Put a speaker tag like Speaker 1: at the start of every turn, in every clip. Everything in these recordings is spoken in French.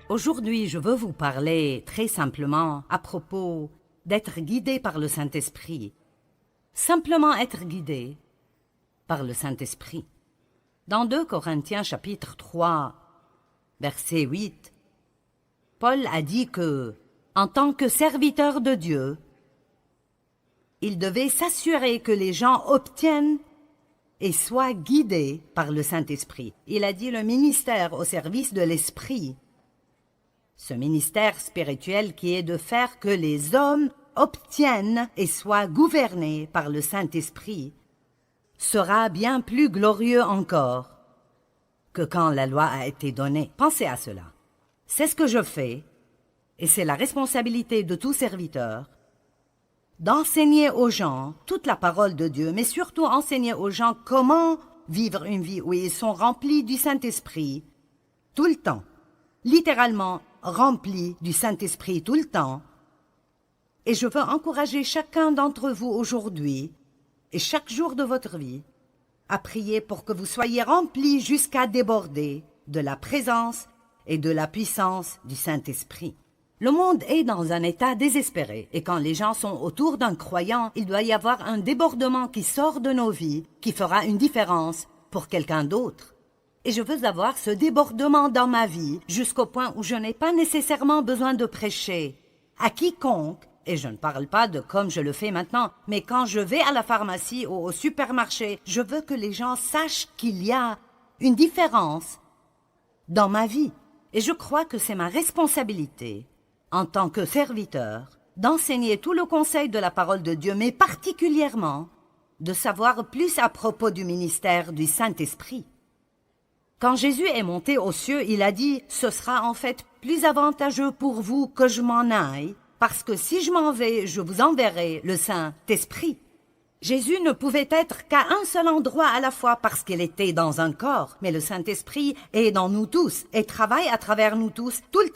Speaker 1: Aujourd'hui, je veux vous parler très simplement à propos d'être guidé par le Saint-Esprit. Simplement être guidé par le Saint-Esprit. Dans 2 Corinthiens chapitre 3, verset 8, Paul a dit que, en tant que serviteur de Dieu, il devait s'assurer que les gens obtiennent et soient guidés par le Saint-Esprit. Il a dit le ministère au service de l'Esprit. Ce ministère spirituel qui est de faire que les hommes obtiennent et soient gouvernés par le Saint-Esprit sera bien plus glorieux encore que quand la loi a été donnée. Pensez à cela. C'est ce que je fais, et c'est la responsabilité de tout serviteur, d'enseigner aux gens toute la parole de Dieu, mais surtout enseigner aux gens comment vivre une vie où ils sont remplis du Saint-Esprit tout le temps, littéralement remplis du Saint-Esprit tout le temps. Et je veux encourager chacun d'entre vous aujourd'hui et chaque jour de votre vie à prier pour que vous soyez remplis jusqu'à déborder de la présence et de la puissance du Saint-Esprit. Le monde est dans un état désespéré et quand les gens sont autour d'un croyant, il doit y avoir un débordement qui sort de nos vies, qui fera une différence pour quelqu'un d'autre. Et je veux avoir ce débordement dans ma vie jusqu'au point où je n'ai pas nécessairement besoin de prêcher à quiconque, et je ne parle pas de comme je le fais maintenant, mais quand je vais à la pharmacie ou au supermarché, je veux que les gens sachent qu'il y a une différence dans ma vie. Et je crois que c'est ma responsabilité, en tant que serviteur, d'enseigner tout le conseil de la parole de Dieu, mais particulièrement de savoir plus à propos du ministère du Saint-Esprit. Quand Jésus est monté aux cieux, il a dit « Ce sera en fait plus avantageux pour vous que je m'en aille, parce que si je m'en vais, je vous enverrai le Saint-Esprit. » Jésus ne pouvait être qu'à un seul endroit à la fois parce qu'il était dans un corps, mais le Saint-Esprit est dans nous tous et travaille à travers nous tous, tout le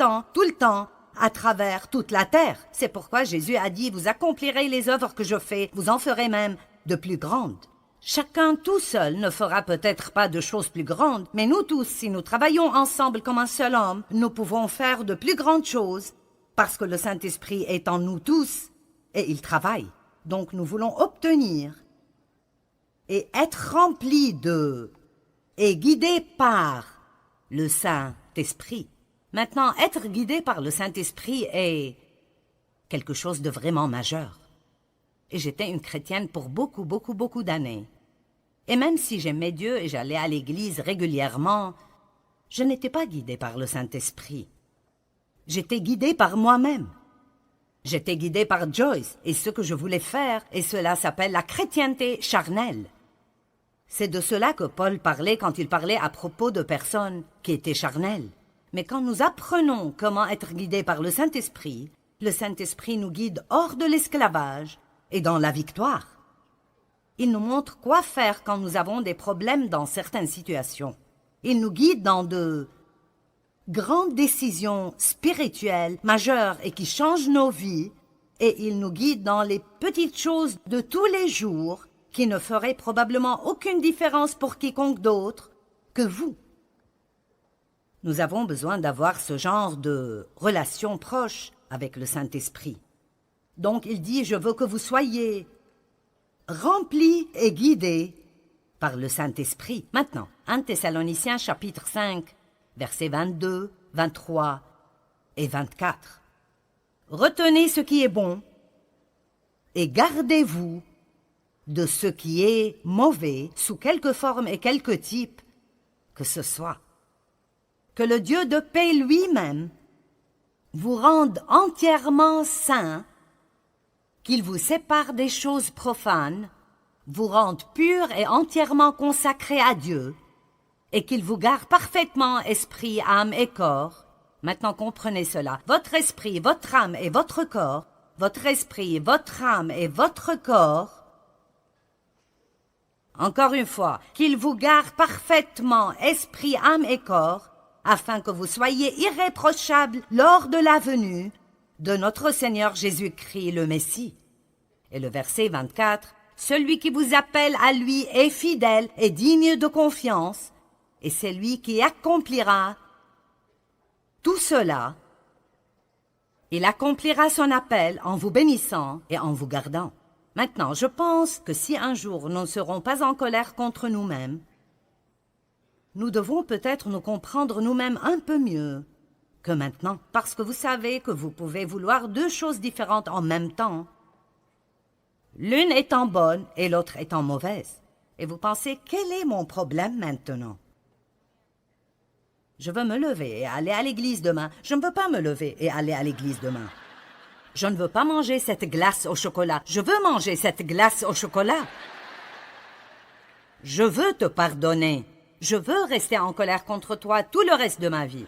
Speaker 1: temps, à travers toute la terre. C'est pourquoi Jésus a dit « Vous accomplirez les œuvres que je fais, vous en ferez même de plus grandes. » Chacun tout seul ne fera peut-être pas de choses plus grandes, mais nous tous, si nous travaillons ensemble comme un seul homme, nous pouvons faire de plus grandes choses parce que le Saint-Esprit est en nous tous et il travaille. Donc nous voulons obtenir et être remplis de et guidés par le Saint-Esprit. Maintenant, être guidé par le Saint-Esprit est quelque chose de vraiment majeur. Et j'étais une chrétienne pour beaucoup d'années. Et même si j'aimais Dieu et j'allais à l'église régulièrement, je n'étais pas guidée par le Saint-Esprit. J'étais guidée par moi-même. J'étais guidée par Joyce et ce que je voulais faire, et cela s'appelle la chrétienté charnelle. C'est de cela que Paul parlait quand il parlait à propos de personnes qui étaient charnelles. Mais quand nous apprenons comment être guidés par le Saint-Esprit nous guide hors de l'esclavage et dans la victoire. Il nous montre quoi faire quand nous avons des problèmes dans certaines situations. Il nous guide dans de grandes décisions spirituelles majeures et qui changent nos vies, et il nous guide dans les petites choses de tous les jours qui ne feraient probablement aucune différence pour quiconque d'autre que vous. Nous avons besoin d'avoir ce genre de relation proche avec le Saint-Esprit. Donc il dit « Je veux que vous soyez remplis et guidés par le Saint-Esprit. » Maintenant, 1 Thessaloniciens chapitre 5, versets 22, 23 et 24. « Retenez ce qui est bon et gardez-vous de ce qui est mauvais sous quelque forme et quelque type que ce soit. Que le Dieu de paix lui-même vous rende entièrement saints, qu'il vous sépare des choses profanes, vous rende purs et entièrement consacrés à Dieu, et qu'il vous garde parfaitement esprit, âme et corps. Maintenant comprenez cela. Votre esprit, votre âme et votre corps, votre esprit, votre âme et votre corps. Encore une fois, qu'il vous garde parfaitement esprit, âme et corps, afin que vous soyez irréprochables lors de la venue de notre Seigneur Jésus-Christ le Messie. Et le verset 24, « Celui qui vous appelle à lui est fidèle et digne de confiance, et c'est lui qui accomplira Tout cela, il accomplira son appel en vous bénissant et en vous gardant. Maintenant, je pense que si un jour nous ne serons pas en colère contre nous-mêmes, nous devons peut-être nous comprendre nous-mêmes un peu mieux que maintenant, parce que vous savez que vous pouvez vouloir deux choses différentes en même temps, l'une étant bonne et l'autre étant mauvaise. Et vous pensez, quel est mon problème maintenant? Je veux me lever et aller à l'église demain. Je ne veux pas me lever et aller à l'église demain. Je ne veux pas manger cette glace au chocolat. Je veux manger cette glace au chocolat. Je veux te pardonner. Je veux rester en colère contre toi tout le reste de ma vie.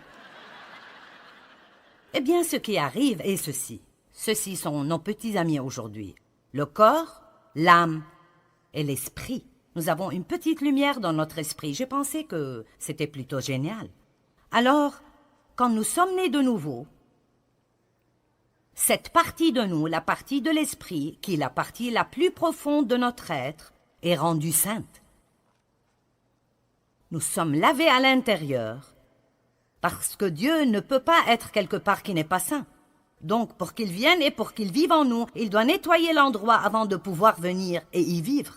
Speaker 1: Eh bien, ce qui arrive est ceci. Ceux-ci sont nos petits amis aujourd'hui. Le corps, l'âme et l'esprit. Nous avons une petite lumière dans notre esprit. J'ai pensé que c'était plutôt génial. Alors, quand nous sommes nés de nouveau, cette partie de nous, la partie de l'esprit, qui est la partie la plus profonde de notre être, est rendue sainte. Nous sommes lavés à l'intérieur, parce que Dieu ne peut pas être quelque part qui n'est pas saint. Donc, pour qu'il vienne et pour qu'il vive en nous, il doit nettoyer l'endroit avant de pouvoir venir et y vivre.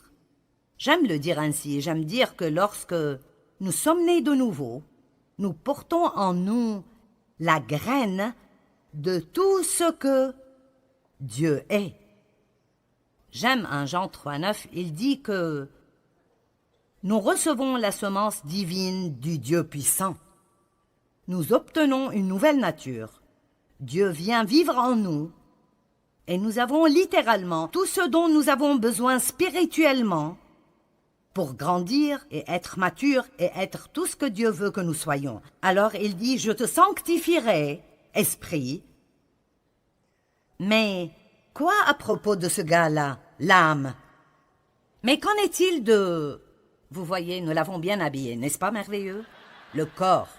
Speaker 1: J'aime le dire ainsi, j'aime dire que lorsque nous sommes nés de nouveau, nous portons en nous la graine de tout ce que Dieu est. J'aime un Jean 3,9, il dit que nous recevons la semence divine du Dieu puissant. Nous obtenons une nouvelle nature. Dieu vient vivre en nous et nous avons littéralement tout ce dont nous avons besoin spirituellement pour grandir et être mature et être tout ce que Dieu veut que nous soyons. Alors il dit, je te sanctifierai, esprit. Mais quoi à propos de ce gars-là, l'âme? Mais qu'en est-il de... Vous voyez, nous l'avons bien habillé, n'est-ce pas merveilleux? Le corps.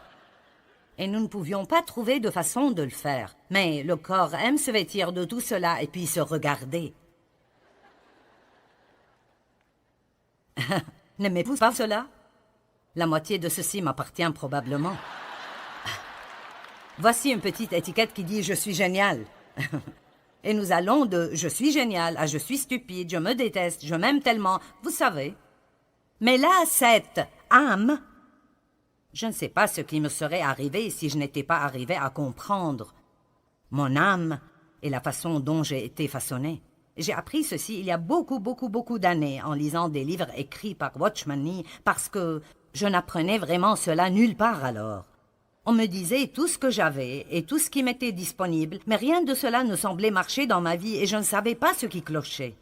Speaker 1: Et nous ne pouvions pas trouver de façon de le faire. Mais le corps aime se vêtir de tout cela et puis se regarder. N'aimez-vous pas cela? La moitié de ceci m'appartient probablement. Voici une petite étiquette qui dit « Je suis génial ». Et nous allons de « Je suis génial » à « Je suis stupide, je me déteste, je m'aime tellement », vous savez. Mais là, cette âme, je ne sais pas ce qui me serait arrivé si je n'étais pas arrivé à comprendre mon âme et la façon dont j'ai été façonné. J'ai appris ceci il y a beaucoup d'années en lisant des livres écrits par Watchman Nee parce que je n'apprenais vraiment cela nulle part alors. On me disait tout ce que j'avais et tout ce qui m'était disponible, mais rien de cela ne semblait marcher dans ma vie et je ne savais pas ce qui clochait.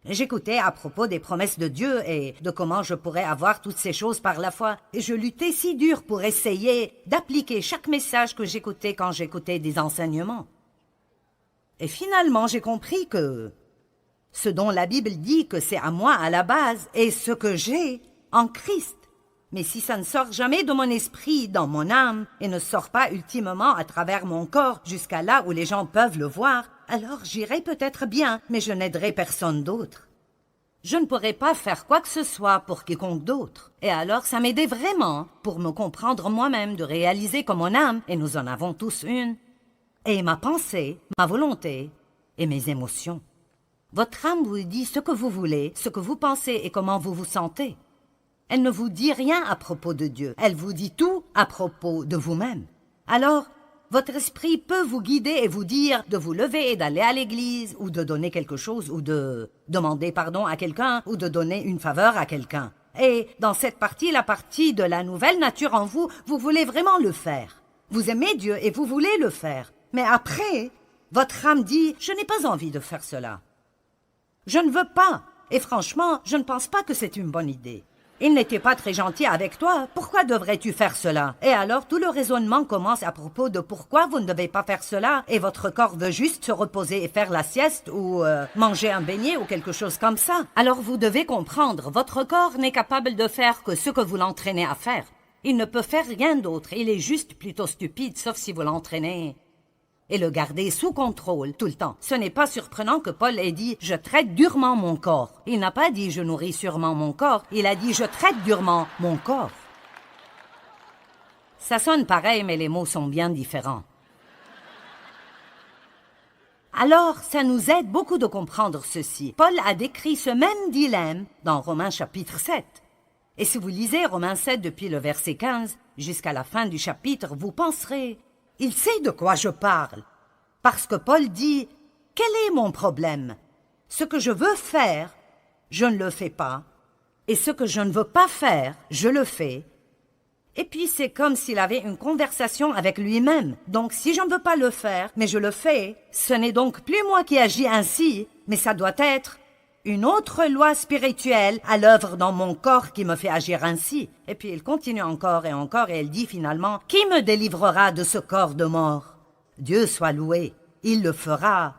Speaker 1: J'écoutais à propos des promesses de Dieu et de comment je pourrais avoir toutes ces choses par la foi, et je luttais si dur pour essayer d'appliquer chaque message que j'écoutais quand j'écoutais des enseignements. Et finalement, j'ai compris que ce dont la Bible dit que c'est à moi à la base est ce que j'ai en Christ. Mais si ça ne sort jamais de mon esprit, dans mon âme, et ne sort pas ultimement à travers mon corps jusqu'à là où les gens peuvent le voir, alors j'irai peut-être bien, mais je n'aiderai personne d'autre. Je ne pourrai pas faire quoi que ce soit pour quiconque d'autre. Et alors ça m'aidait vraiment pour me comprendre moi-même, de réaliser que mon âme, et nous en avons tous une, et ma pensée, ma volonté et mes émotions. Votre âme vous dit ce que vous voulez, ce que vous pensez et comment vous vous sentez. Elle ne vous dit rien à propos de Dieu, elle vous dit tout à propos de vous-même. Alors, votre esprit peut vous guider et vous dire de vous lever et d'aller à l'église, ou de donner quelque chose, ou de demander pardon à quelqu'un, ou de donner une faveur à quelqu'un. Et dans cette partie, la partie de la nouvelle nature en vous, vous voulez vraiment le faire. Vous aimez Dieu et vous voulez le faire. Mais après, votre âme dit « Je n'ai pas envie de faire cela. Je ne veux pas. Et franchement, je ne pense pas que c'est une bonne idée. Il n'était pas très gentil avec toi, pourquoi devrais-tu faire cela? Et alors tout le raisonnement commence à propos de pourquoi vous ne devez pas faire cela, et votre corps veut juste se reposer et faire la sieste, ou manger un beignet, ou quelque chose comme ça. Alors vous devez comprendre, votre corps n'est capable de faire que ce que vous l'entraînez à faire. Il ne peut faire rien d'autre, il est juste plutôt stupide, sauf si vous l'entraînez et le garder sous contrôle tout le temps. Ce n'est pas surprenant que Paul ait dit « Je traite durement mon corps ». Il n'a pas dit « Je nourris sûrement mon corps », il a dit « Je traite durement mon corps ». Ça sonne pareil, mais les mots sont bien différents. Alors, ça nous aide beaucoup de comprendre ceci. Paul a décrit ce même dilemme dans Romains chapitre 7. Et si vous lisez Romains 7 depuis le verset 15 jusqu'à la fin du chapitre, vous penserez, il sait de quoi je parle. Parce que Paul dit, quel est mon problème? Ce que je veux faire, je ne le fais pas. Et ce que je ne veux pas faire, je le fais. Et puis c'est comme s'il avait une conversation avec lui-même. Donc si je ne veux pas le faire, mais je le fais, ce n'est donc plus moi qui agis ainsi, mais ça doit être une autre loi spirituelle à l'œuvre dans mon corps qui me fait agir ainsi. Et puis il continue encore et il dit finalement, qui me délivrera de ce corps de mort? Dieu soit loué, il le fera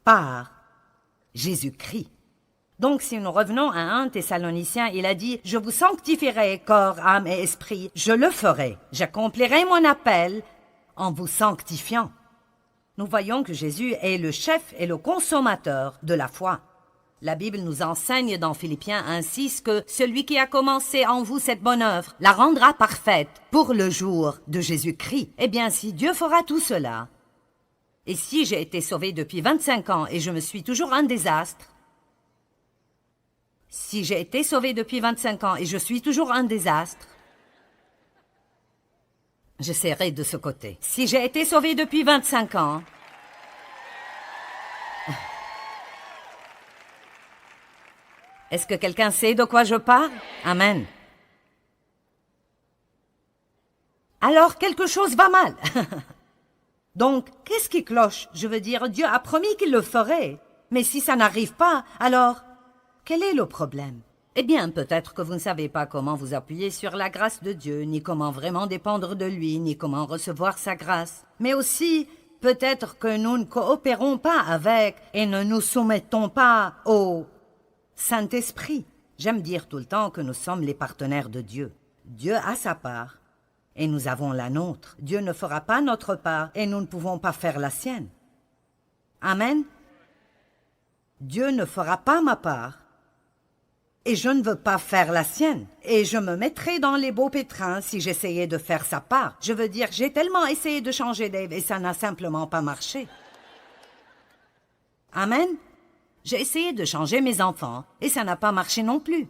Speaker 1: par Jésus-Christ. Donc, si nous revenons à 1 Thessaloniciens, il a dit « Je vous sanctifierai, corps, âme et esprit. Je le ferai. J'accomplirai mon appel en vous sanctifiant. » Nous voyons que Jésus est le chef et le consommateur de la foi. La Bible nous enseigne dans Philippiens 1,6 que celui qui a commencé en vous cette bonne œuvre la rendra parfaite pour le jour de Jésus-Christ. Eh bien, si Dieu fera tout cela, et si j'ai été sauvé depuis 25 ans et je me suis toujours un désastre, si j'ai été sauvé depuis 25 ans et je suis toujours un désastre, j'essaierai de ce côté. Si j'ai été sauvé depuis 25 ans, est-ce que quelqu'un sait de quoi je parle? Amen. Alors quelque chose va mal. Donc, qu'est-ce qui cloche? Je veux dire, Dieu a promis qu'il le ferait. Mais si ça n'arrive pas, alors, quel est le problème? Eh bien, peut-être que vous ne savez pas comment vous appuyer sur la grâce de Dieu, ni comment vraiment dépendre de lui, ni comment recevoir sa grâce. Mais aussi, peut-être que nous ne coopérons pas avec et ne nous soumettons pas au Saint-Esprit. J'aime dire tout le temps que nous sommes les partenaires de Dieu. Dieu a sa part et nous avons la nôtre. Dieu ne fera pas notre part et nous ne pouvons pas faire la sienne. Amen. Dieu ne fera pas ma part et je ne veux pas faire la sienne. Et je me mettrais dans les beaux pétrins si j'essayais de faire sa part. Je veux dire, j'ai tellement essayé de changer Dave et ça n'a simplement pas marché. Amen. J'ai essayé de changer mes enfants et ça n'a pas marché non plus.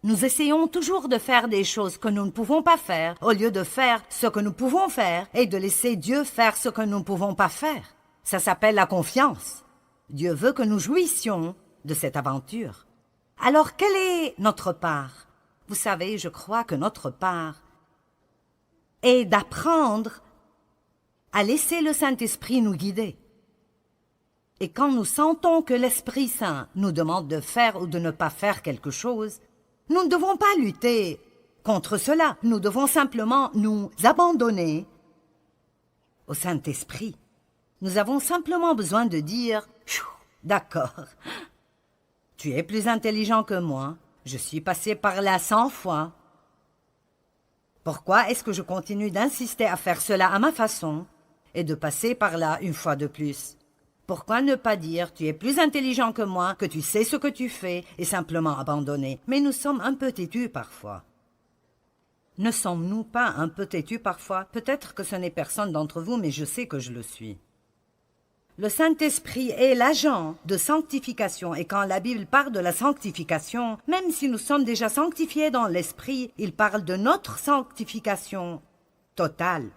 Speaker 1: Nous essayons toujours de faire des choses que nous ne pouvons pas faire au lieu de faire ce que nous pouvons faire et de laisser Dieu faire ce que nous ne pouvons pas faire. Ça s'appelle la confiance. Dieu veut que nous jouissions de cette aventure. Alors, quelle est notre part? Vous savez, je crois que notre part est d'apprendre à laisser le Saint-Esprit nous guider. Et quand nous sentons que l'Esprit Saint nous demande de faire ou de ne pas faire quelque chose, nous ne devons pas lutter contre cela. Nous devons simplement nous abandonner au Saint-Esprit. Nous avons simplement besoin de dire « D'accord, tu es plus intelligent que moi, je suis passé par là 100 fois. Pourquoi est-ce que je continue d'insister à faire cela à ma façon et de passer par là une fois de plus ? Pourquoi ne pas dire « Tu es plus intelligent que moi, que tu sais ce que tu fais » et simplement abandonner? Mais nous sommes un peu têtus parfois. Ne sommes-nous pas un peu têtus parfois? Peut-être que ce n'est personne d'entre vous, mais je sais que je le suis. Le Saint-Esprit est l'agent de sanctification et quand la Bible parle de la sanctification, même si nous sommes déjà sanctifiés dans l'Esprit, il parle de notre sanctification totale.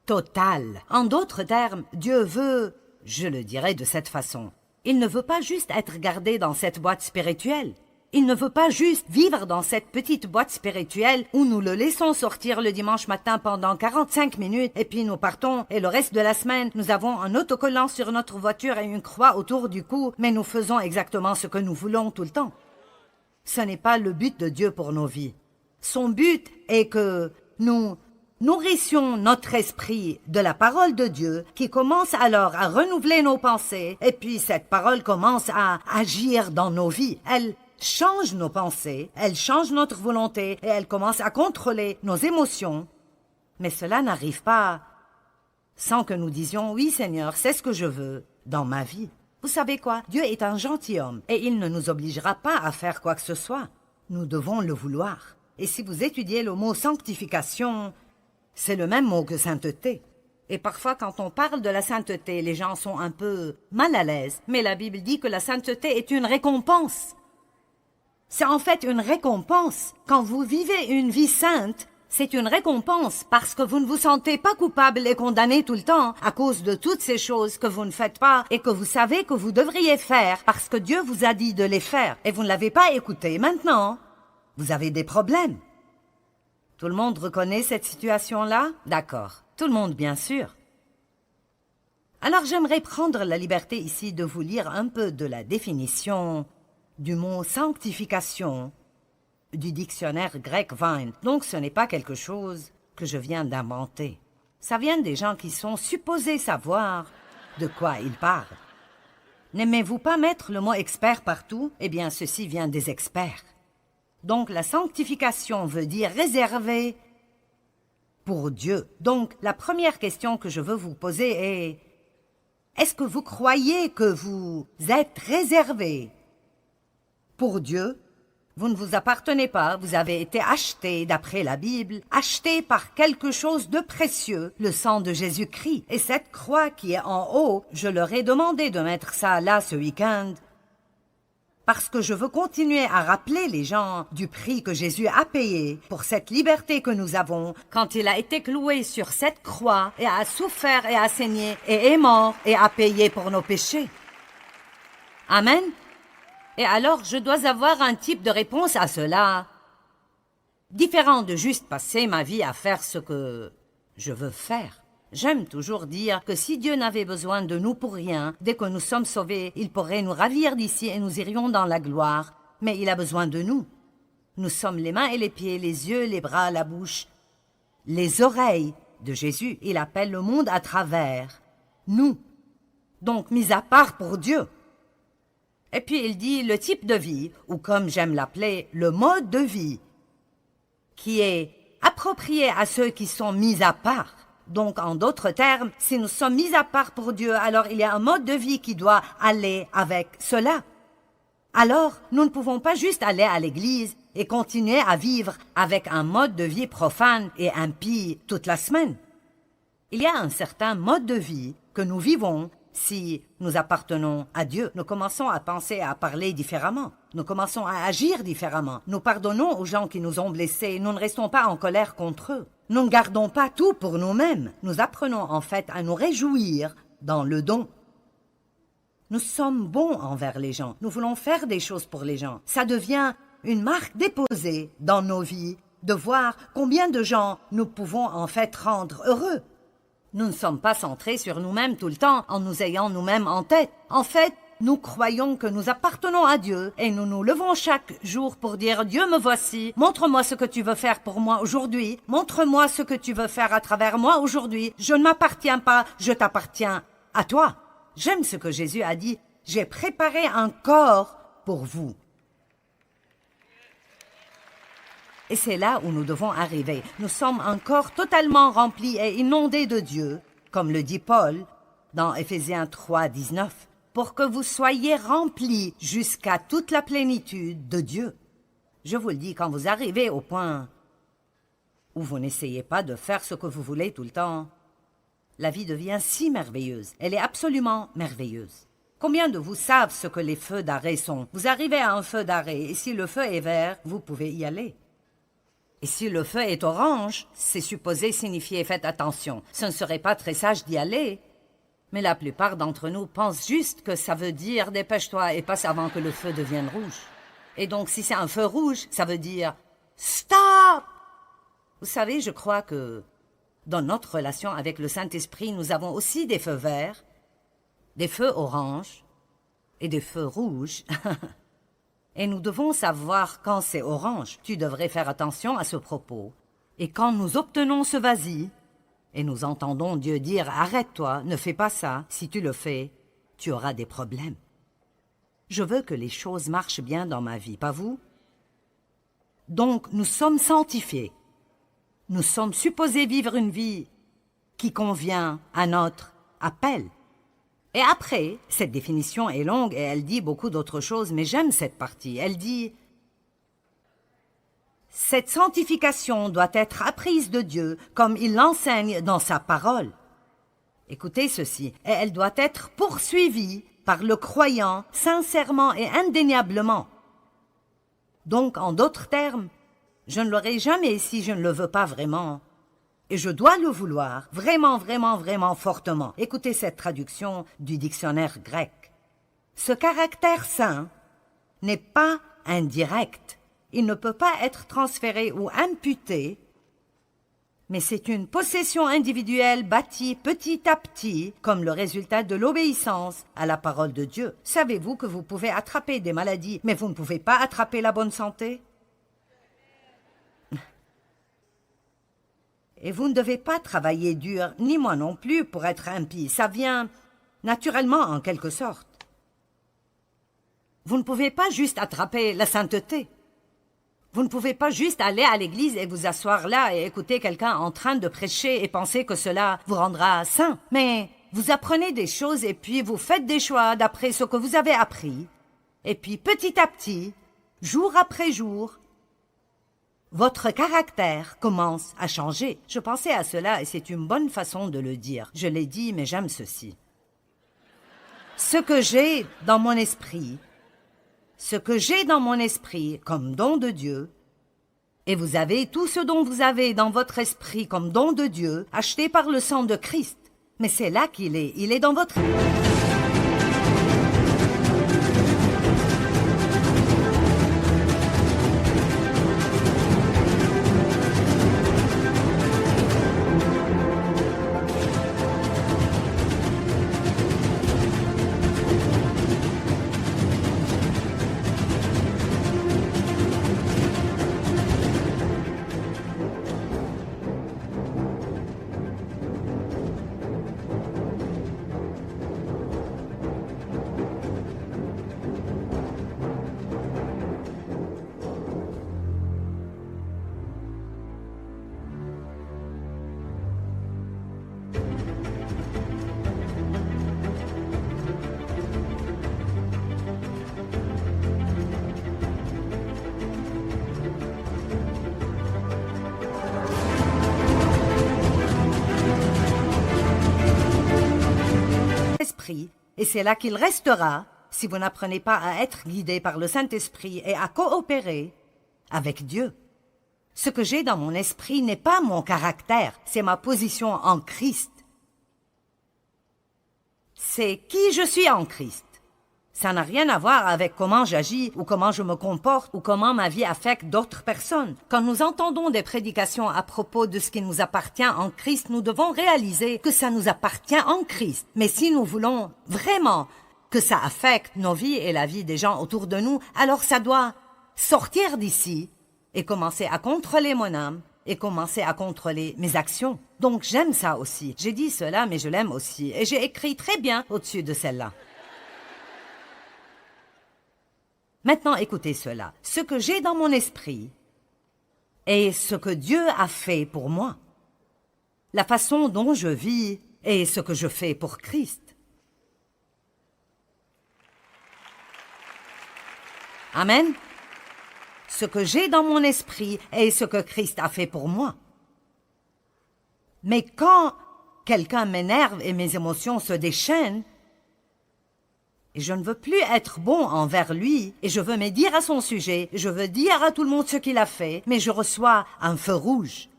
Speaker 1: Totale. En d'autres termes, Dieu veut, je le dirais de cette façon, il ne veut pas juste être gardé dans cette boîte spirituelle. Il ne veut pas juste vivre dans cette petite boîte spirituelle où nous le laissons sortir le dimanche matin pendant 45 minutes et puis nous partons et le reste de la semaine, nous avons un autocollant sur notre voiture et une croix autour du cou, mais nous faisons exactement ce que nous voulons tout le temps. Ce n'est pas le but de Dieu pour nos vies. Son but est que nous nourrissions notre esprit de la parole de Dieu qui commence alors à renouveler nos pensées et puis cette parole commence à agir dans nos vies. Elle change nos pensées, elle change notre volonté et elle commence à contrôler nos émotions. Mais cela n'arrive pas sans que nous disions « Oui Seigneur, c'est ce que je veux dans ma vie ». Vous savez quoi? Dieu est un gentilhomme et il ne nous obligera pas à faire quoi que ce soit. Nous devons le vouloir. Et si vous étudiez le mot « sanctification », c'est le même mot que « sainteté ». Et parfois, quand on parle de la sainteté, les gens sont un peu mal à l'aise. Mais la Bible dit que la sainteté est une récompense. C'est en fait une récompense. Quand vous vivez une vie sainte, c'est une récompense parce que vous ne vous sentez pas coupable et condamné tout le temps à cause de toutes ces choses que vous ne faites pas et que vous savez que vous devriez faire parce que Dieu vous a dit de les faire et vous ne l'avez pas écouté. Maintenant, vous avez des problèmes. Tout le monde reconnaît cette situation-là? D'accord. Tout le monde, bien sûr. Alors j'aimerais prendre la liberté ici de vous lire un peu de la définition du mot sanctification du dictionnaire grec Vine. Donc ce n'est pas quelque chose que je viens d'inventer. Ça vient des gens qui sont supposés savoir de quoi ils parlent. N'aimez-vous pas mettre le mot expert partout? Eh bien, ceci vient des experts. Donc la sanctification veut dire réservé pour Dieu. Donc la première question que je veux vous poser est: est-ce que vous croyez que vous êtes réservé pour Dieu? Vous ne vous appartenez pas, vous avez été acheté, d'après la Bible, acheté par quelque chose de précieux, le sang de Jésus-Christ. Et cette croix qui est en haut, je leur ai demandé de mettre ça là ce week-end, parce que je veux continuer à rappeler les gens du prix que Jésus a payé pour cette liberté que nous avons quand il a été cloué sur cette croix et a souffert et a saigné et est mort et a payé pour nos péchés. Amen. Et alors, je dois avoir un type de réponse à cela, différent de juste passer ma vie à faire ce que je veux faire. J'aime toujours dire que si Dieu n'avait besoin de nous pour rien, dès que nous sommes sauvés, il pourrait nous ravir d'ici et nous irions dans la gloire. Mais il a besoin de nous. Nous sommes les mains et les pieds, les yeux, les bras, la bouche, les oreilles de Jésus. Il appelle le monde à travers nous. Donc, mis à part pour Dieu. Et puis il dit le type de vie, ou comme j'aime l'appeler, le mode de vie, qui est approprié à ceux qui sont mis à part. Donc, en d'autres termes, si nous sommes mis à part pour Dieu, alors il y a un mode de vie qui doit aller avec cela. Alors, nous ne pouvons pas juste aller à l'église et continuer à vivre avec un mode de vie profane et impie toute la semaine. Il y a un certain mode de vie que nous vivons. Si nous appartenons à Dieu, nous commençons à penser et à parler différemment. Nous commençons à agir différemment. Nous pardonnons aux gens qui nous ont blessés. Nous ne restons pas en colère contre eux. Nous ne gardons pas tout pour nous-mêmes. Nous apprenons en fait à nous réjouir dans le don. Nous sommes bons envers les gens. Nous voulons faire des choses pour les gens. Ça devient une marque déposée dans nos vies de voir combien de gens nous pouvons en fait rendre heureux. Nous ne sommes pas centrés sur nous-mêmes tout le temps en nous ayant nous-mêmes en tête. En fait, nous croyons que nous appartenons à Dieu et nous nous levons chaque jour pour dire « Dieu, me voici, montre-moi ce que tu veux faire pour moi aujourd'hui, montre-moi ce que tu veux faire à travers moi aujourd'hui, je ne m'appartiens pas, je t'appartiens à toi. » J'aime ce que Jésus a dit « J'ai préparé un corps pour vous. » Et c'est là où nous devons arriver. Nous sommes un corps totalement rempli et inondé de Dieu, comme le dit Paul dans Éphésiens 3, 19, pour que vous soyez remplis jusqu'à toute la plénitude de Dieu. Je vous le dis, quand vous arrivez au point où vous n'essayez pas de faire ce que vous voulez tout le temps, la vie devient si merveilleuse. Elle est absolument merveilleuse. Combien de vous savent ce que les feux d'arrêt sont? Vous arrivez à un feu d'arrêt et si le feu est vert, vous pouvez y aller. Et si le feu est orange, c'est supposé signifier « faites attention ». Ce ne serait pas très sage d'y aller. Mais la plupart d'entre nous pensent juste que ça veut dire « dépêche-toi et passe avant que le feu devienne rouge ». Et donc si c'est un feu rouge, ça veut dire « stop ». Vous savez, je crois que dans notre relation avec le Saint-Esprit, nous avons aussi des feux verts, des feux oranges et des feux rouges. Et nous devons savoir quand c'est orange. Tu devrais faire attention à ce propos. Et quand nous obtenons ce vas-y, et nous entendons Dieu dire « Arrête-toi, ne fais pas ça. Si tu le fais, tu auras des problèmes. » Je veux que les choses marchent bien dans ma vie, pas vous? Donc, nous sommes sanctifiés. Nous sommes supposés vivre une vie qui convient à notre appel. Et après, cette définition est longue et elle dit beaucoup d'autres choses, mais j'aime cette partie. Elle dit « Cette sanctification doit être apprise de Dieu comme il l'enseigne dans sa parole. » Écoutez ceci, et elle doit être poursuivie par le croyant sincèrement et indéniablement. Donc, en d'autres termes, je ne l'aurai jamais si je ne le veux pas vraiment. Et je dois le vouloir, vraiment, vraiment, vraiment fortement. Écoutez cette traduction du dictionnaire grec. Ce caractère saint n'est pas indirect. Il ne peut pas être transféré ou imputé, mais c'est une possession individuelle bâtie petit à petit comme le résultat de l'obéissance à la parole de Dieu. Savez-vous que vous pouvez attraper des maladies, mais vous ne pouvez pas attraper la bonne santé? Et vous ne devez pas travailler dur, ni moi non plus, pour être impie. Ça vient naturellement, en quelque sorte. Vous ne pouvez pas juste attraper la sainteté. Vous ne pouvez pas juste aller à l'église et vous asseoir là et écouter quelqu'un en train de prêcher et penser que cela vous rendra saint. Mais vous apprenez des choses et puis vous faites des choix d'après ce que vous avez appris. Et puis petit à petit, jour après jour, votre caractère commence à changer. Je pensais à cela et c'est une bonne façon de le dire. Je l'ai dit, mais j'aime ceci. Ce que j'ai dans mon esprit comme don de Dieu, et vous avez tout ce dont vous avez dans votre esprit comme don de Dieu, acheté par le sang de Christ. Mais c'est là qu'il est, il est dans votre... Et c'est là qu'il restera si vous n'apprenez pas à être guidé par le Saint-Esprit et à coopérer avec Dieu. Ce que j'ai dans mon esprit n'est pas mon caractère, c'est ma position en Christ. C'est qui je suis en Christ. Ça n'a rien à voir avec comment j'agis ou comment je me comporte ou comment ma vie affecte d'autres personnes. Quand nous entendons des prédications à propos de ce qui nous appartient en Christ, nous devons réaliser que ça nous appartient en Christ. Mais si nous voulons vraiment que ça affecte nos vies et la vie des gens autour de nous, alors ça doit sortir d'ici et commencer à contrôler mon âme et commencer à contrôler mes actions. Donc j'aime ça aussi. J'ai dit cela, mais je l'aime aussi. Et j'ai écrit très bien au-dessus de celle-là. Maintenant, écoutez cela. Ce que j'ai dans mon esprit est ce que Dieu a fait pour moi. La façon dont je vis est ce que je fais pour Christ. Amen. Ce que j'ai dans mon esprit est ce que Christ a fait pour moi. Mais quand quelqu'un m'énerve et mes émotions se déchaînent, et je ne veux plus être bon envers lui, et je veux me dire à son sujet, je veux dire à tout le monde ce qu'il a fait, mais je reçois un feu rouge.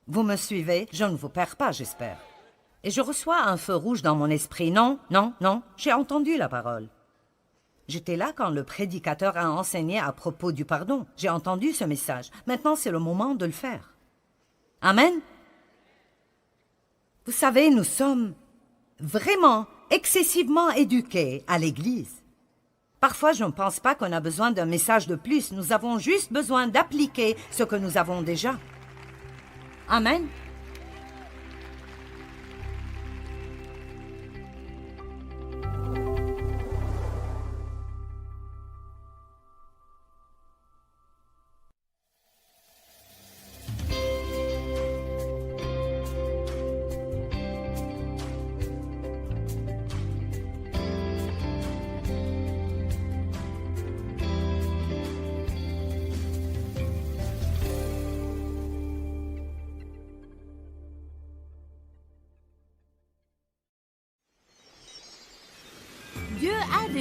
Speaker 1: Vous me suivez? Je ne vous perds pas, j'espère. Et je reçois un feu rouge dans mon esprit. Non, non, non, j'ai entendu la parole. J'étais là quand le prédicateur a enseigné à propos du pardon. J'ai entendu ce message. Maintenant, c'est le moment de le faire. Amen. Vous savez, nous sommes vraiment excessivement éduqués à l'Église. Parfois, je ne pense pas qu'on a besoin d'un message de plus. Nous avons juste besoin d'appliquer ce que nous avons déjà. Amen.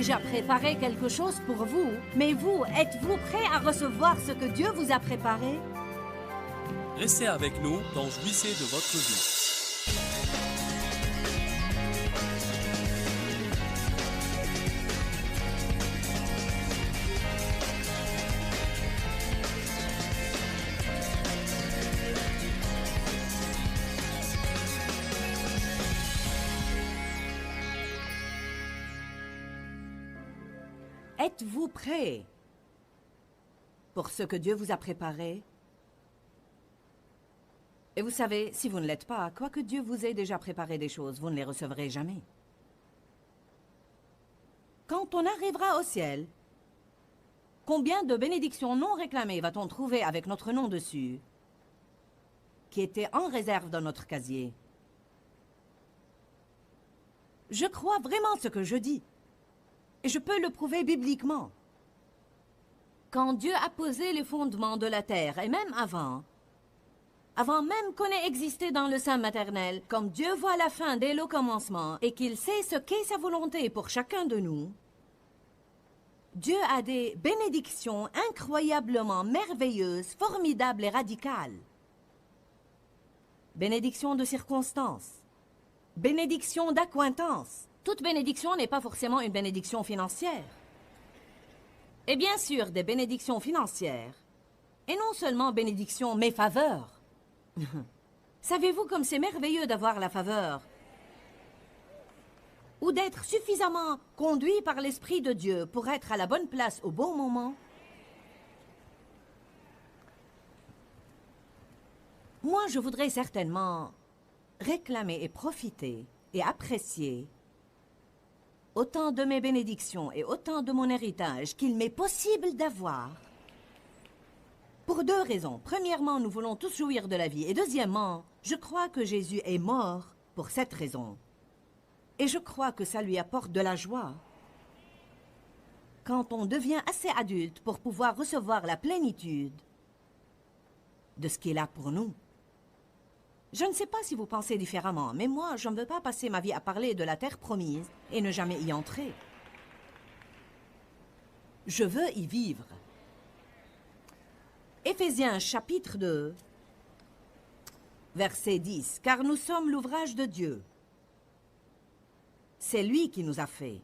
Speaker 1: déjà préparé quelque chose pour vous, mais vous, êtes-vous prêt à recevoir ce que Dieu vous a préparé?
Speaker 2: Restez avec nous dans Jouissez de votre vie.
Speaker 1: Êtes-vous prêt pour ce que Dieu vous a préparé? Et vous savez, si vous ne l'êtes pas, quoique Dieu vous ait déjà préparé des choses, vous ne les recevrez jamais. Quand on arrivera au ciel, combien de bénédictions non réclamées va-t-on trouver avec notre nom dessus, qui étaient en réserve dans notre casier? Je crois vraiment ce que je dis. Et je peux le prouver bibliquement. Quand Dieu a posé les fondements de la terre, et même avant même qu'on ait existé dans le sein maternel, comme Dieu voit la fin dès le commencement, et qu'il sait ce qu'est sa volonté pour chacun de nous, Dieu a des bénédictions incroyablement merveilleuses, formidables et radicales. Bénédiction de circonstances, bénédiction d'accointance. Toute bénédiction n'est pas forcément une bénédiction financière. Et bien sûr, des bénédictions financières. Et non seulement bénédiction, mais faveur. Savez-vous comme c'est merveilleux d'avoir la faveur? Ou d'être suffisamment conduit par l'Esprit de Dieu pour être à la bonne place au bon moment? Moi, je voudrais certainement réclamer et profiter et apprécier autant de mes bénédictions et autant de mon héritage qu'il m'est possible d'avoir. Pour deux raisons. Premièrement, nous voulons tous jouir de la vie. Et deuxièmement, je crois que Jésus est mort pour cette raison. Et je crois que ça lui apporte de la joie. Quand on devient assez adulte pour pouvoir recevoir la plénitude de ce qu'il a pour nous. Je ne sais pas si vous pensez différemment, mais moi, je ne veux pas passer ma vie à parler de la terre promise et ne jamais y entrer. Je veux y vivre. Éphésiens chapitre 2, verset 10. Car nous sommes l'ouvrage de Dieu. C'est lui qui nous a fait.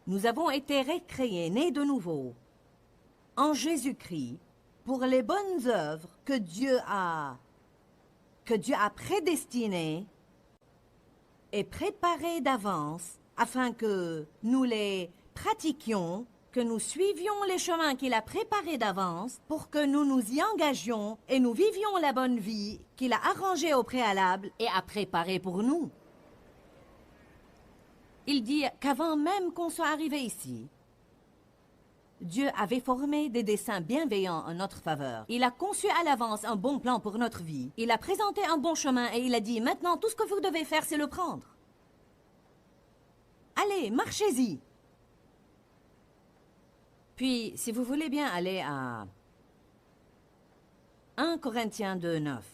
Speaker 1: Nous avons été récréés, nés de nouveau, en Jésus-Christ, pour les bonnes œuvres que Dieu a prédestinées et préparées d'avance afin que nous les pratiquions, que nous suivions les chemins qu'il a préparés d'avance pour que nous nous y engagions et nous vivions la bonne vie qu'il a arrangée au préalable et a préparée pour nous. Il dit qu'avant même qu'on soit arrivé ici, Dieu avait formé des desseins bienveillants en notre faveur. Il a conçu à l'avance un bon plan pour notre vie. Il a présenté un bon chemin et il a dit, maintenant, tout ce que vous devez faire, c'est le prendre. Allez, marchez-y. Puis, si vous voulez bien aller à 1 Corinthiens 2, 9.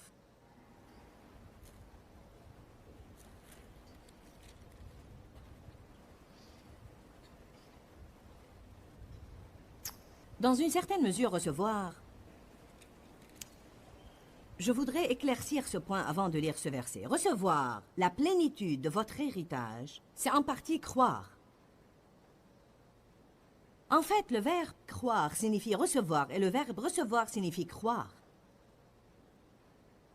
Speaker 1: Dans une certaine mesure, recevoir. Je voudrais éclaircir ce point avant de lire ce verset. Recevoir la plénitude de votre héritage, c'est en partie croire. En fait, le verbe croire signifie recevoir et le verbe recevoir signifie croire.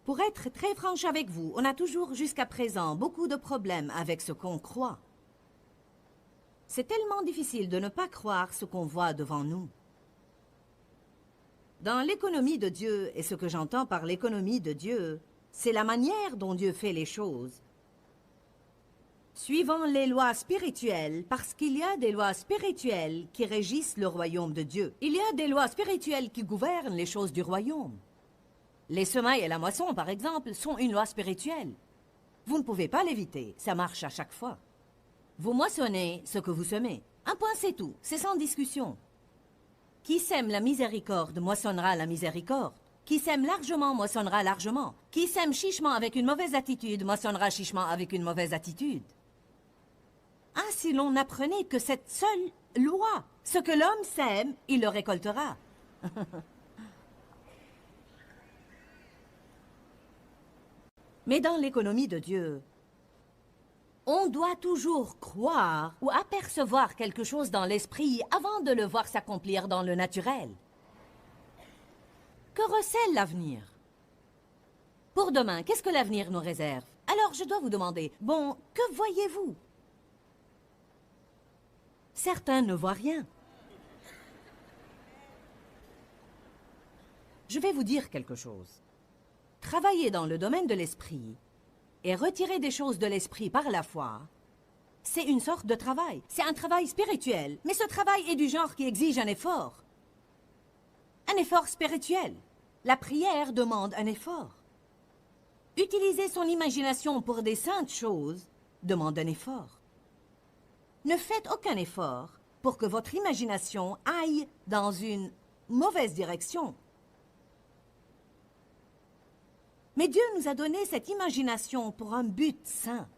Speaker 1: Pour être très franche avec vous, on a toujours jusqu'à présent beaucoup de problèmes avec ce qu'on croit. C'est tellement difficile de ne pas croire ce qu'on voit devant nous. Dans l'économie de Dieu, et ce que j'entends par l'économie de Dieu, c'est la manière dont Dieu fait les choses. Suivant les lois spirituelles, parce qu'il y a des lois spirituelles qui régissent le royaume de Dieu. Il y a des lois spirituelles qui gouvernent les choses du royaume. Les semailles et la moisson, par exemple, sont une loi spirituelle. Vous ne pouvez pas l'éviter, ça marche à chaque fois. Vous moissonnez ce que vous semez. Un point, c'est tout, c'est sans discussion. Qui sème la miséricorde moissonnera la miséricorde. Qui sème largement moissonnera largement. Qui sème chichement avec une mauvaise attitude moissonnera chichement avec une mauvaise attitude. Ah, si l'on apprenait que cette seule loi, ce que l'homme sème, il le récoltera. Mais dans l'économie de Dieu, on doit toujours croire ou apercevoir quelque chose dans l'esprit avant de le voir s'accomplir dans le naturel. Que recèle l'avenir? Pour demain, qu'est-ce que l'avenir nous réserve? Alors je dois vous demander, bon, que voyez-vous? Certains ne voient rien. Je vais vous dire quelque chose. Travailler dans le domaine de l'esprit et retirer des choses de l'esprit par la foi, c'est une sorte de travail. C'est un travail spirituel, mais ce travail est du genre qui exige un effort. Un effort spirituel. La prière demande un effort. Utiliser son imagination pour des saintes choses demande un effort. Ne faites aucun effort pour que votre imagination aille dans une mauvaise direction. Mais Dieu nous a donné cette imagination pour un but saint.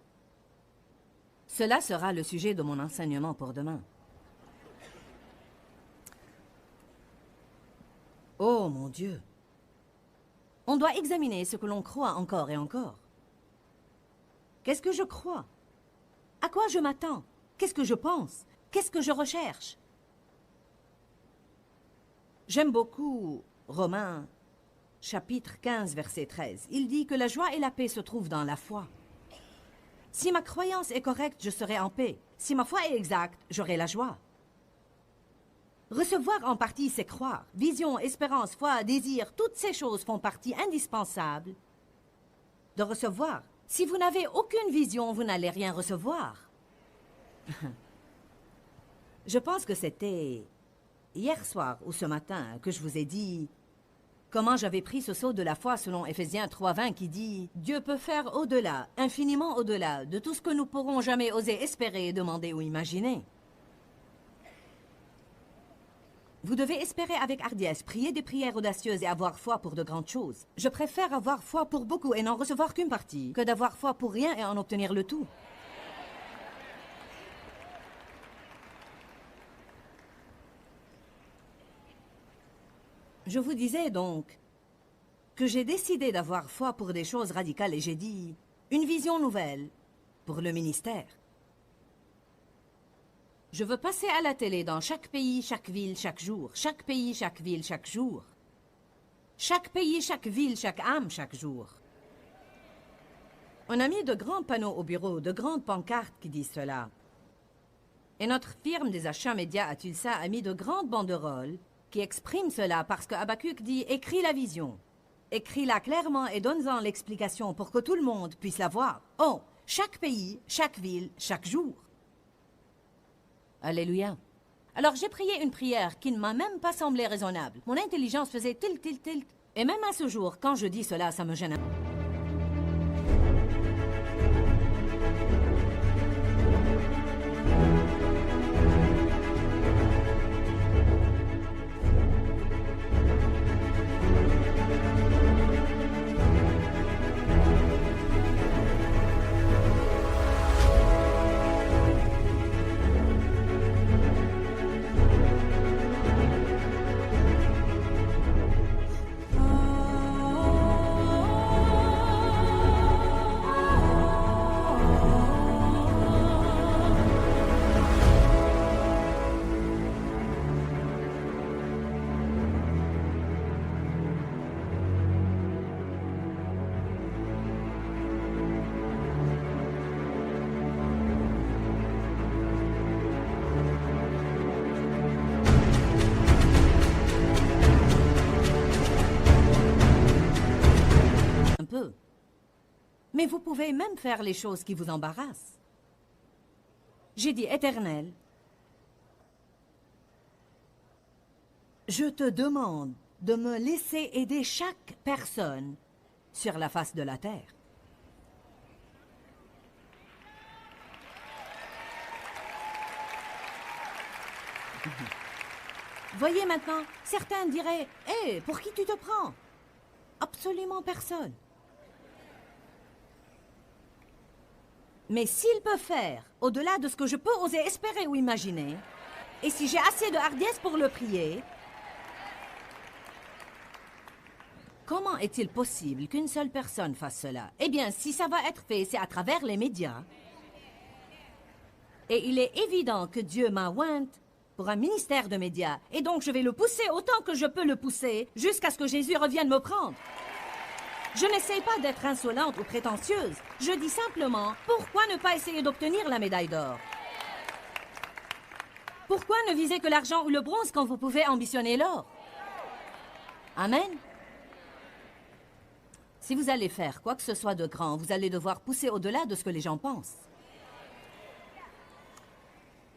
Speaker 1: Cela sera le sujet de mon enseignement pour demain. Oh mon Dieu! On doit examiner ce que l'on croit encore et encore. Qu'est-ce que je crois? À quoi je m'attends? Qu'est-ce que je pense? Qu'est-ce que je recherche? J'aime beaucoup Romains, chapitre 15, verset 13. Il dit que la joie et la paix se trouvent dans la foi. Si ma croyance est correcte, je serai en paix. Si ma foi est exacte, j'aurai la joie. Recevoir en partie, c'est croire. Vision, espérance, foi, désir, toutes ces choses font partie indispensable de recevoir. Si vous n'avez aucune vision, vous n'allez rien recevoir. Je pense que c'était hier soir ou ce matin que je vous ai dit comment j'avais pris ce saut de la foi selon Éphésiens 3:20 qui dit « Dieu peut faire au-delà, infiniment au-delà, de tout ce que nous pourrons jamais oser espérer, demander ou imaginer. » Vous devez espérer avec hardiesse, prier des prières audacieuses et avoir foi pour de grandes choses. Je préfère avoir foi pour beaucoup et n'en recevoir qu'une partie, que d'avoir foi pour rien et en obtenir le tout. Je vous disais donc que j'ai décidé d'avoir foi pour des choses radicales et j'ai dit une vision nouvelle pour le ministère. Je veux passer à la télé dans chaque pays, chaque ville, chaque jour. Chaque pays, chaque ville, chaque jour. Chaque pays, chaque ville, chaque âme, chaque jour. On a mis de grands panneaux au bureau, de grandes pancartes qui disent cela. Et notre firme des achats médias à Tulsa a mis de grandes banderoles qui expriment cela parce que Habakkuk dit « Écris la vision ». Écris-la clairement et donne-en l'explication pour que tout le monde puisse la voir. Oh, chaque pays, chaque ville, chaque jour. Alléluia. Alors j'ai prié une prière qui ne m'a même pas semblé raisonnable. Mon intelligence faisait tilt, tilt, tilt. Et même à ce jour, quand je dis cela, ça me gêne. Mais vous pouvez même faire les choses qui vous embarrassent. J'ai dit, Éternel, je te demande de me laisser aider chaque personne sur la face de la terre. Voyez maintenant, certains diraient, « Hé, pour qui tu te prends ?» Absolument personne. Mais s'il peut faire au-delà de ce que je peux oser espérer ou imaginer, et si j'ai assez de hardiesse pour le prier, comment est-il possible qu'une seule personne fasse cela? Eh bien, si ça va être fait, c'est à travers les médias. Et il est évident que Dieu m'a ointe pour un ministère de médias. Et donc, je vais le pousser autant que je peux le pousser jusqu'à ce que Jésus revienne me prendre. Je n'essaye pas d'être insolente ou prétentieuse. Je dis simplement, pourquoi ne pas essayer d'obtenir la médaille d'or? Pourquoi ne viser que l'argent ou le bronze quand vous pouvez ambitionner l'or? Amen. Si vous allez faire quoi que ce soit de grand, vous allez devoir pousser au-delà de ce que les gens pensent.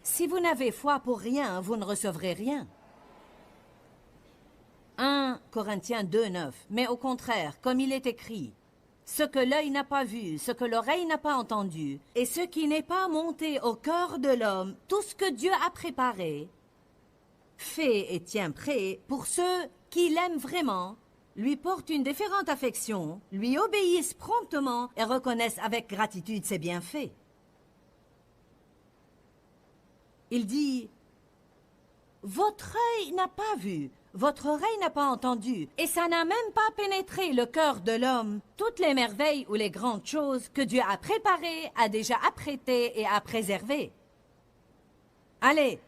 Speaker 1: Si vous n'avez foi pour rien, vous ne recevrez rien. 1 Corinthiens 2, 9. Mais au contraire, comme il est écrit, ce que l'œil n'a pas vu, ce que l'oreille n'a pas entendu, et ce qui n'est pas monté au cœur de l'homme, tout ce que Dieu a préparé, fait et tient prêt pour ceux qui l'aiment vraiment, lui portent une déférente affection, lui obéissent promptement et reconnaissent avec gratitude ses bienfaits. Il dit, votre œil n'a pas vu, votre oreille n'a pas entendu, et ça n'a même pas pénétré le cœur de l'homme, toutes les merveilles ou les grandes choses que Dieu a préparées, a déjà apprêtées et a préservées. Allez!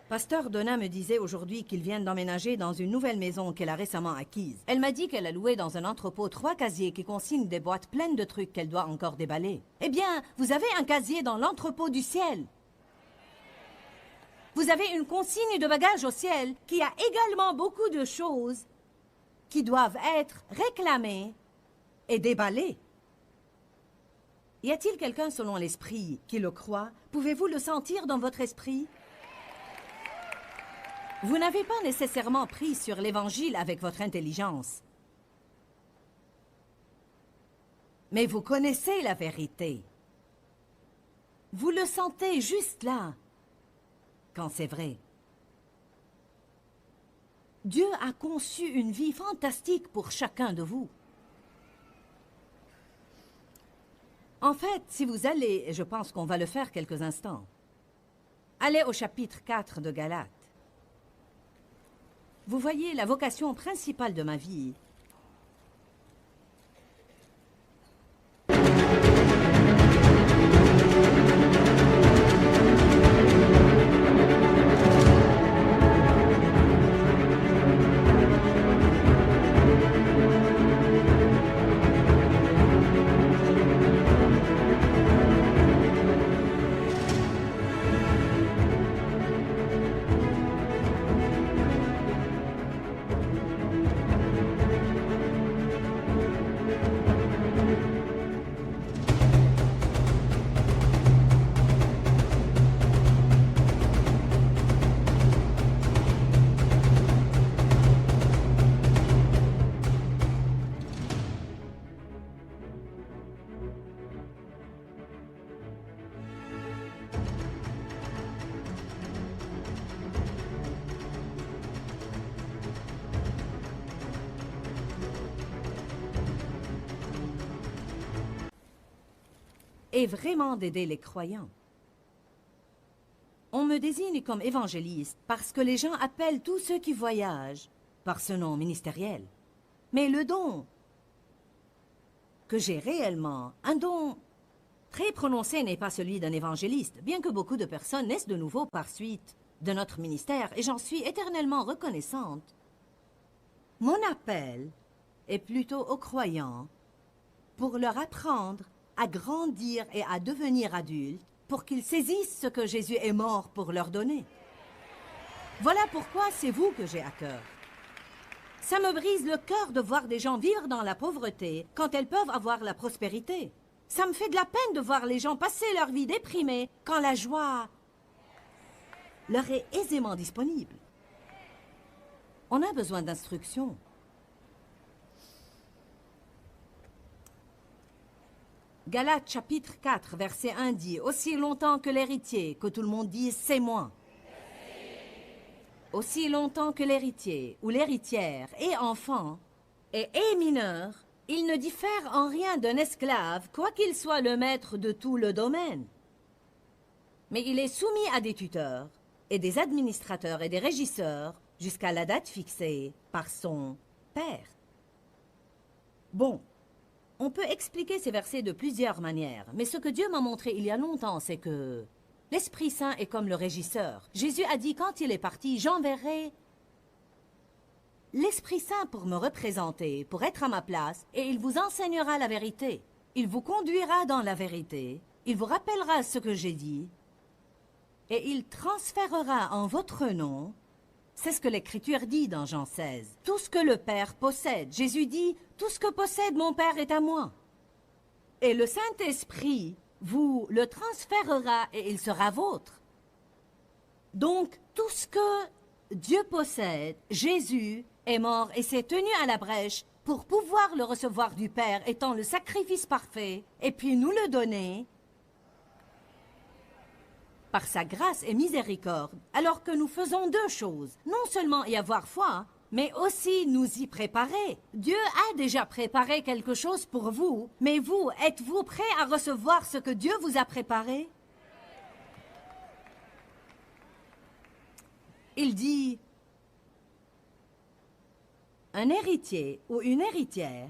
Speaker 1: Pasteur Donna me disait aujourd'hui qu'il vient d'emménager dans une nouvelle maison qu'elle a récemment acquise. Elle m'a dit qu'elle a loué dans un entrepôt 3 casiers qui consignent des boîtes pleines de trucs qu'elle doit encore déballer. Eh bien, vous avez un casier dans l'entrepôt du ciel. Vous avez une consigne de bagages au ciel qui a également beaucoup de choses qui doivent être réclamées et déballées. Y a-t-il quelqu'un selon l'esprit qui le croit? Pouvez-vous le sentir dans votre esprit? Vous n'avez pas nécessairement pris sur l'Évangile avec votre intelligence. Mais vous connaissez la vérité. Vous le sentez juste là, quand c'est vrai. Dieu a conçu une vie fantastique pour chacun de vous. En fait, si vous allez, et je pense qu'on va le faire quelques instants, allez au chapitre 4 de Galates. Vous voyez, la vocation principale de ma vie, est vraiment d'aider les croyants. On me désigne comme évangéliste parce que les gens appellent tous ceux qui voyagent par ce nom ministériel. Mais le don que j'ai réellement, un don très prononcé n'est pas celui d'un évangéliste, bien que beaucoup de personnes naissent de nouveau par suite de notre ministère, et j'en suis éternellement reconnaissante. Mon appel est plutôt aux croyants pour leur apprendre à grandir et à devenir adultes, pour qu'ils saisissent ce que Jésus est mort pour leur donner. Voilà pourquoi c'est vous que j'ai à cœur. Ça me brise le cœur de voir des gens vivre dans la pauvreté quand elles peuvent avoir la prospérité. Ça me fait de la peine de voir les gens passer leur vie déprimés quand la joie leur est aisément disponible. On a besoin d'instruction. Galates chapitre 4, verset 1 dit « Aussi longtemps que l'héritier, que tout le monde dise « c'est moi ». Aussi longtemps que l'héritier ou l'héritière est enfant et est mineur, Il ne diffère en rien d'un esclave, quoiqu'il soit le maître de tout le domaine. Mais il est soumis à des tuteurs et des administrateurs et des régisseurs jusqu'à la date fixée par son père. Bon, on peut expliquer ces versets de plusieurs manières, mais ce que Dieu m'a montré il y a longtemps, c'est que l'Esprit Saint est comme le régisseur. Jésus a dit quand il est parti, j'enverrai l'Esprit Saint pour me représenter, pour être à ma place, et il vous enseignera la vérité. Il vous conduira dans la vérité, il vous rappellera ce que j'ai dit, et il transférera en votre nom, c'est ce que l'Écriture dit dans Jean 16, tout ce que le Père possède. Jésus dit, tout ce que possède mon Père est à moi. Et le Saint-Esprit vous le transférera et il sera vôtre. Donc, tout ce que Dieu possède, Jésus est mort et s'est tenu à la brèche pour pouvoir le recevoir du Père, étant le sacrifice parfait, et puis nous le donner par sa grâce et miséricorde, alors que nous faisons deux choses, non seulement y avoir foi, mais aussi nous y préparer. Dieu a déjà préparé quelque chose pour vous, mais vous, êtes-vous prêts à recevoir ce que Dieu vous a préparé? Il dit, un héritier ou une héritière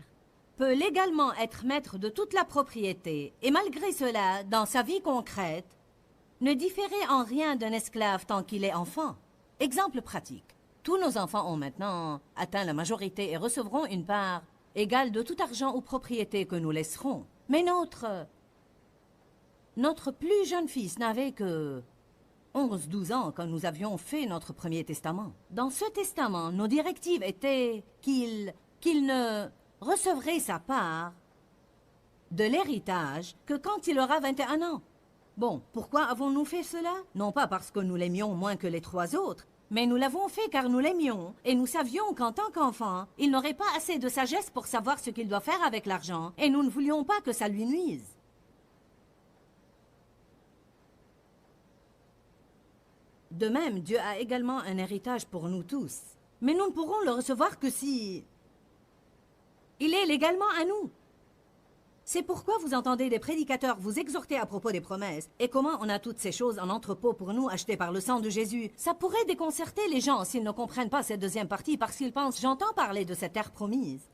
Speaker 1: peut légalement être maître de toute la propriété, et malgré cela, dans sa vie concrète, ne différer en rien d'un esclave tant qu'il est enfant. Exemple pratique. Tous nos enfants ont maintenant atteint la majorité et recevront une part égale de tout argent ou propriété que nous laisserons. Mais notre plus jeune fils n'avait que 11-12 ans quand nous avions fait notre premier testament. Dans ce testament, nos directives étaient qu'il ne recevrait sa part de l'héritage que quand il aura 21 ans. Bon, pourquoi avons-nous fait cela? Non pas parce que nous l'aimions moins que les trois autres, mais nous l'avons fait car nous l'aimions, et nous savions qu'en tant qu'enfant, il n'aurait pas assez de sagesse pour savoir ce qu'il doit faire avec l'argent, et nous ne voulions pas que ça lui nuise. De même, Dieu a également un héritage pour nous tous, mais nous ne pourrons le recevoir que si il est légalement à nous. C'est pourquoi vous entendez des prédicateurs vous exhorter à propos des promesses et comment on a toutes ces choses en entrepôt pour nous achetées par le sang de Jésus. Ça pourrait déconcerter les gens s'ils ne comprennent pas cette deuxième partie parce qu'ils pensent « j'entends parler de cette terre promise ».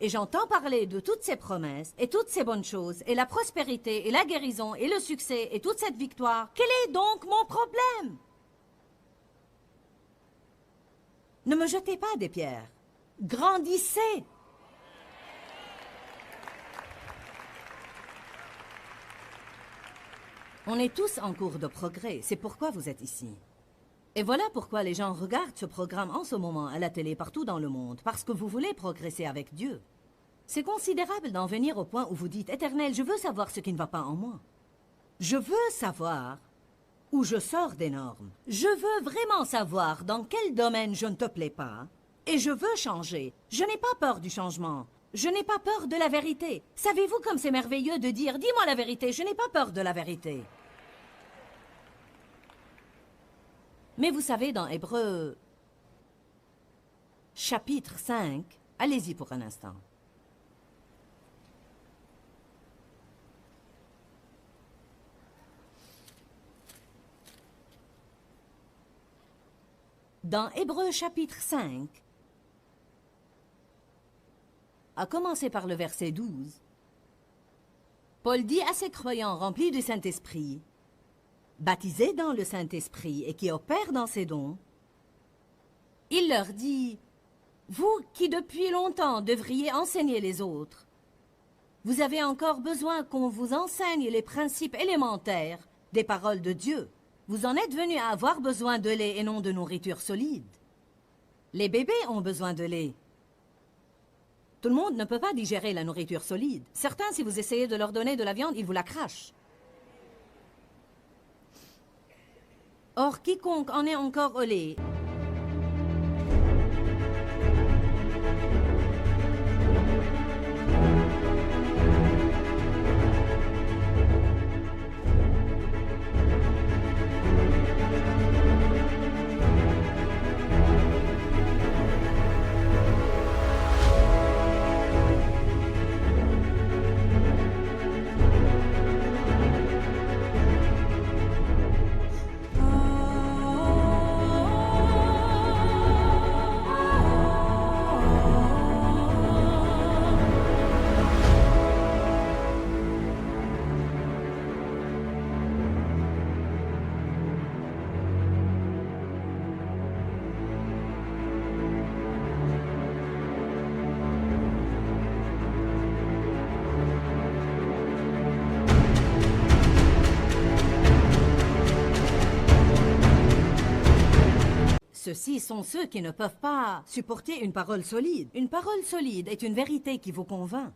Speaker 1: Et j'entends parler de toutes ces promesses et toutes ces bonnes choses et la prospérité et la guérison et le succès et toute cette victoire. Quel est donc mon problème? Ne me jetez pas des pierres. Grandissez! On est tous en cours de progrès, c'est pourquoi vous êtes ici. Et voilà pourquoi les gens regardent ce programme en ce moment à la télé partout dans le monde, parce que vous voulez progresser avec Dieu. C'est considérable d'en venir au point où vous dites « Éternel, je veux savoir ce qui ne va pas en moi. Je veux savoir où je sors des normes. Je veux vraiment savoir dans quel domaine je ne te plais pas, et je veux changer. Je n'ai pas peur du changement. Je n'ai pas peur de la vérité. Savez-vous comme c'est merveilleux de dire « Dis-moi la vérité, je n'ai pas peur de la vérité. » Mais vous savez, dans Hébreux, chapitre 5, allez-y pour un instant. Dans Hébreux, chapitre 5, à commencer par le verset 12, Paul dit à ses croyants remplis du Saint-Esprit, baptisés dans le Saint-Esprit et qui opèrent dans ses dons, il leur dit, « Vous qui depuis longtemps devriez enseigner les autres, vous avez encore besoin qu'on vous enseigne les principes élémentaires des paroles de Dieu. Vous en êtes venus à avoir besoin de lait et non de nourriture solide. Les bébés ont besoin de lait. Tout le monde ne peut pas digérer la nourriture solide. Certains, si vous essayez de leur donner de la viande, ils vous la crachent. Or, quiconque en est encore au lait Ceux-ci sont ceux qui ne peuvent pas supporter une parole solide. Une parole solide est une vérité qui vous convainc.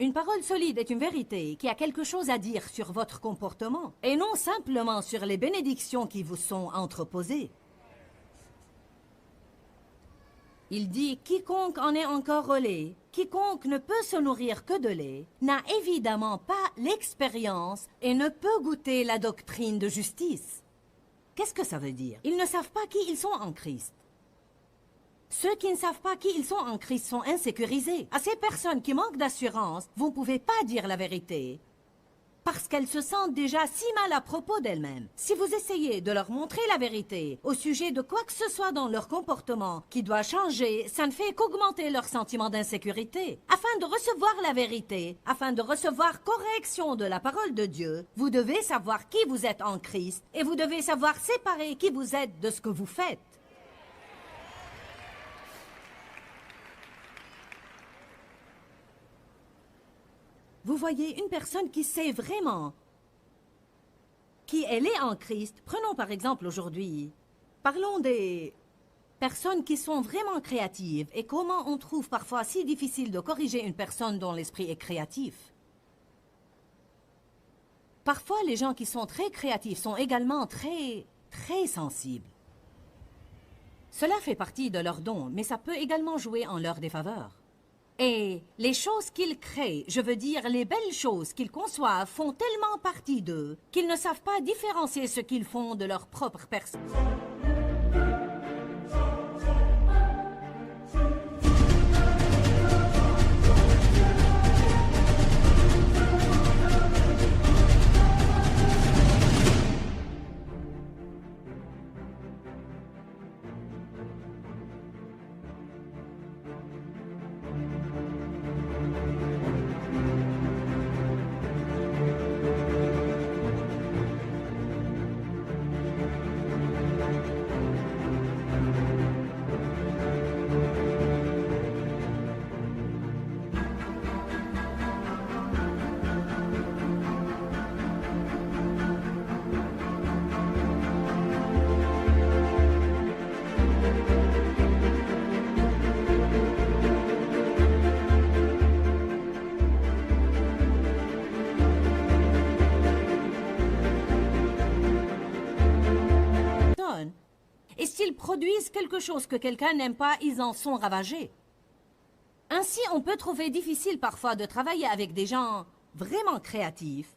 Speaker 1: Une parole solide est une vérité qui a quelque chose à dire sur votre comportement et non simplement sur les bénédictions qui vous sont entreposées. Il dit « Quiconque en est encore au lait, quiconque ne peut se nourrir que de lait, n'a évidemment pas l'expérience et ne peut goûter la doctrine de justice. » Qu'est-ce que ça veut dire? Ils ne savent pas qui ils sont en Christ. Ceux qui ne savent pas qui ils sont en Christ sont insécurisés. À ces personnes qui manquent d'assurance, vous ne pouvez pas dire la vérité parce qu'elles se sentent déjà si mal à propos d'elles-mêmes. Si vous essayez de leur montrer la vérité au sujet de quoi que ce soit dans leur comportement qui doit changer, ça ne fait qu'augmenter leur sentiment d'insécurité. Afin de recevoir la vérité, afin de recevoir correction de la parole de Dieu, vous devez savoir qui vous êtes en Christ et vous devez savoir séparer qui vous êtes de ce que vous faites. Vous voyez une personne qui sait vraiment qui elle est en Christ. Prenons par exemple aujourd'hui, parlons des personnes qui sont vraiment créatives et comment on trouve parfois si difficile de corriger une personne dont l'esprit est créatif. Parfois, les gens qui sont très créatifs sont également très sensibles. Cela fait partie de leur don, mais ça peut également jouer en leur défaveur. Et les choses qu'ils créent, je veux dire les belles choses qu'ils conçoivent, font tellement partie d'eux qu'ils ne savent pas différencier ce qu'ils font de leur propre personne. Et s'ils produisent quelque chose que quelqu'un n'aime pas, ils en sont ravagés. Ainsi, on peut trouver difficile parfois de travailler avec des gens vraiment créatifs.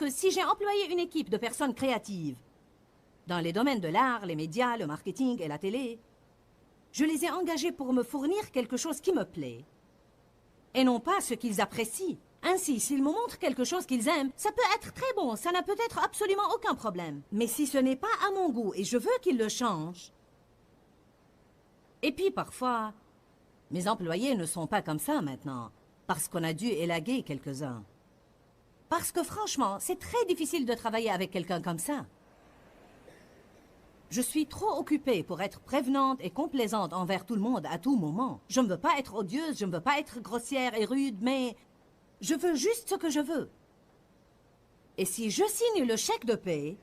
Speaker 1: Si j'ai employé une équipe de personnes créatives dans les domaines de l'art, les médias, le marketing et la télé, je les ai engagés pour me fournir quelque chose qui me plaît et non pas ce qu'ils apprécient. Ainsi, s'ils me montrent quelque chose qu'ils aiment, ça peut être très bon, ça n'a peut-être absolument aucun problème. Mais si ce n'est pas à mon goût et je veux qu'ils le changent... Et puis parfois, mes employés ne sont pas comme ça maintenant, parce qu'on a dû élaguer quelques-uns. Parce que franchement, c'est très difficile de travailler avec quelqu'un comme ça. Je suis trop occupée pour être prévenante et complaisante envers tout le monde à tout moment. Je ne veux pas être odieuse, je ne veux pas être grossière et rude, mais je veux juste ce que je veux. Et si je signe le chèque de paie,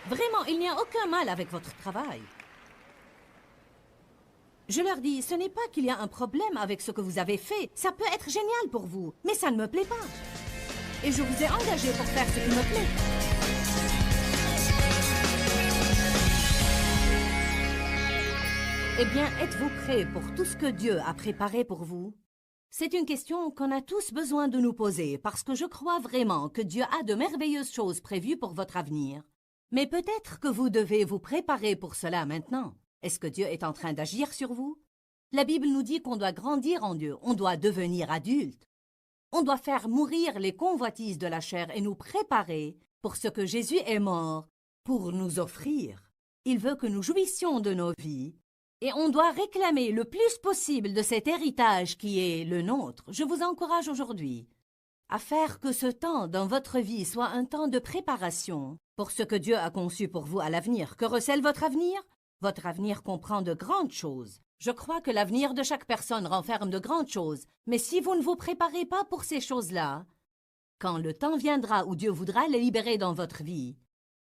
Speaker 1: vraiment, il n'y a aucun mal avec votre travail. Je leur dis, ce n'est pas qu'il y a un problème avec ce que vous avez fait. Ça peut être génial pour vous, mais ça ne me plaît pas. et je vous ai engagé pour faire ce qui me plaît. Eh bien, êtes-vous prêts pour tout ce que Dieu a préparé pour vous? C'est une question qu'on a tous besoin de nous poser parce que je crois vraiment que Dieu a de merveilleuses choses prévues pour votre avenir. Mais peut-être que vous devez vous préparer pour cela maintenant. Est-ce que Dieu est en train d'agir sur vous? La Bible nous dit qu'on doit grandir en Dieu, on doit devenir adulte. On doit faire mourir les convoitises de la chair et nous préparer pour ce que Jésus est mort pour nous offrir. Il veut que nous jouissions de nos vies et on doit réclamer le plus possible de cet héritage qui est le nôtre. Je vous encourage aujourd'hui à faire que ce temps dans votre vie soit un temps de préparation pour ce que Dieu a conçu pour vous à l'avenir. Que recèle votre avenir? Votre avenir comprend de grandes choses. Je crois que l'avenir de chaque personne renferme de grandes choses, mais si vous ne vous préparez pas pour ces choses-là, quand le temps viendra où Dieu voudra les libérer dans votre vie,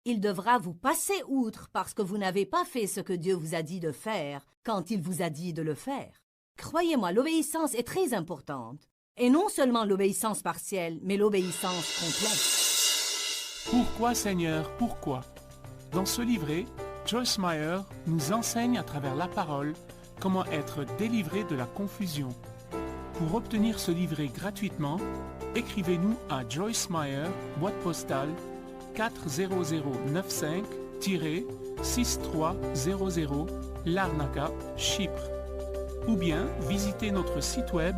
Speaker 1: il devra vous passer outre parce que vous n'avez pas fait ce que Dieu vous a dit de faire quand il vous a dit de le faire. Croyez-moi, l'obéissance est très importante. Et non seulement l'obéissance partielle, mais l'obéissance complète.
Speaker 3: Pourquoi, Seigneur, pourquoi? Dans ce livret, Joyce Meyer nous enseigne à travers la parole comment être délivré de la confusion. Pour obtenir ce livret gratuitement, écrivez-nous à Joyce Meyer, boîte postale 40095-6300 Larnaca, Chypre. Ou bien visitez notre site web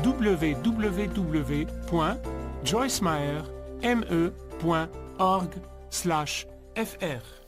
Speaker 3: www.joycemeyer.org/fr.